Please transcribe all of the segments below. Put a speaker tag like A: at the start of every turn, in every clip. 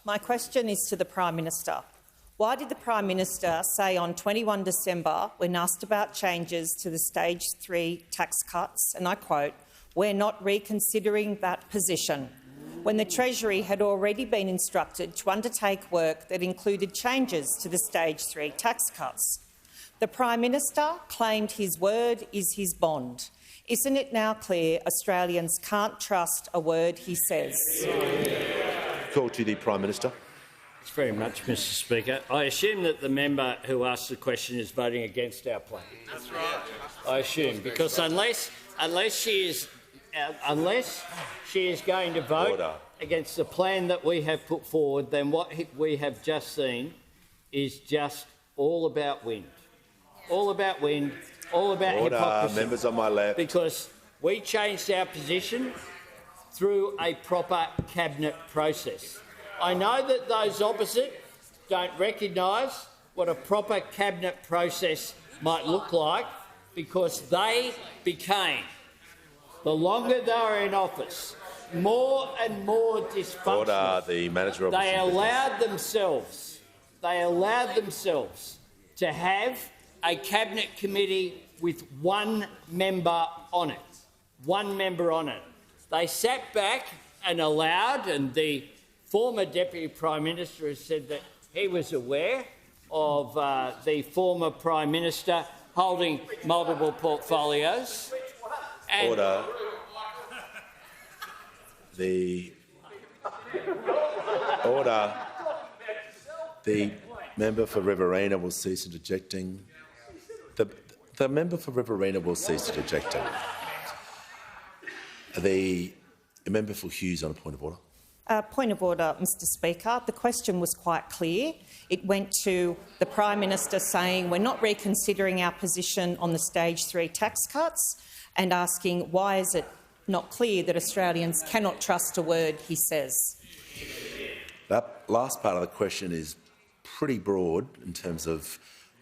A: My question is to the Prime Minister. Why did the Prime Minister say on 21 December, when asked about changes to the Stage 3 tax cuts, and I quote, "We're not reconsidering that position," when the Treasury had already been instructed to undertake work that included changes to the Stage 3 tax cuts? The Prime Minister claimed his word is his bond. Isn't it now clear Australians can't trust a word he says?
B: Call to the Prime Minister.
C: Thanks very much, Mr Speaker. I assume that the member who asked the question is voting against our plan. That's right. I assume, because unless she is going to vote against the plan that we have put forward, then what we have just seen is just all about wind. All about wind, all about hypocrisy.
B: Members on my left.
C: Because we changed our position through a proper cabinet process. I know that those opposite don't recognise what a proper cabinet process might look like, because they became, the longer they were in office, more and more dysfunctional.
B: The Manager of
C: They allowed themselves to have a cabinet committee with one member on it. One member on it. They sat back and allowed, and the former Deputy Prime Minister has said that he was aware of the former Prime Minister holding multiple portfolios. And
B: Order. The member for Riverina will cease interjecting. The member for Riverina will cease interjecting. The member for Hughes on a point of order.
A: Point of order, Mr Speaker. The question was quite clear. It went to the Prime Minister saying we're not reconsidering our position on the Stage 3 tax cuts, and asking why is it not clear that Australians cannot trust a word he says.
B: That last part of the question is pretty broad in terms of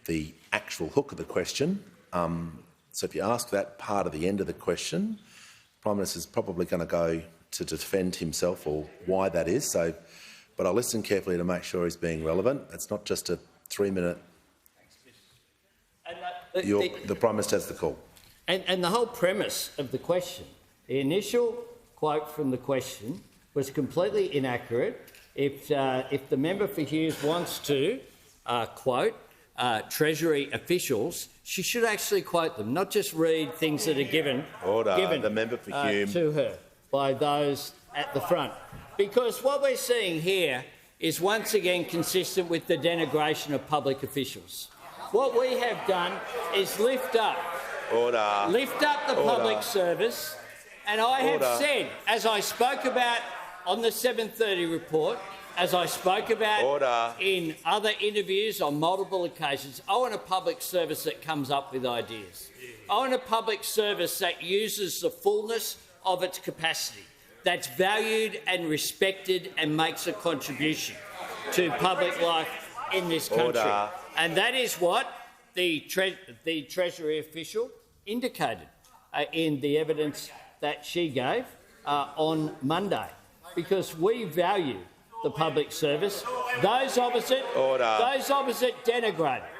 B: the actual hook of the question. So if you ask that part of the end of the question, the Prime Minister is probably going to go to defend himself or why that is. But I'll listen carefully to make sure he's being relevant. It's not just a 3-minute. The Prime Minister has the call.
C: And the whole premise of the question, the initial quote from the question, was completely inaccurate. If the member for Hughes wants to quote Treasury officials, she should actually quote them, not just read things that are given
B: the member for Hume
C: to her by those at the front. Because what we're seeing here is once again consistent with the denigration of public officials. What we have done is lift up the public service, and I have said, as I spoke about on the 7:30 report, as I spoke about in other interviews on multiple occasions, I want a public service that comes up with ideas. I want a public service that uses the fullness of its capacity, that's valued and respected and makes a contribution to public life in this country. And that is what the Treasury official indicated in the evidence that she gave on Monday, because we value the public service. Those opposite denigrate it.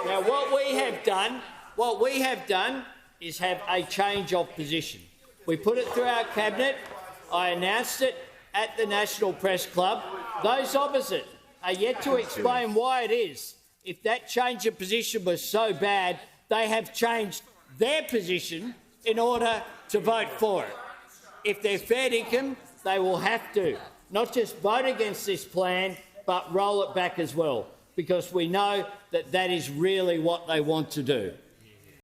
C: Now, what we have done is have a change of position. We put it through our cabinet. I announced it at the National Press Club. Those opposite are yet to explain why it is. If that change of position was so bad, they have changed their position in order to vote for it. If they're fair income, they will have to not just vote against this plan, but roll it back as well, because we know that that is really what they want to do.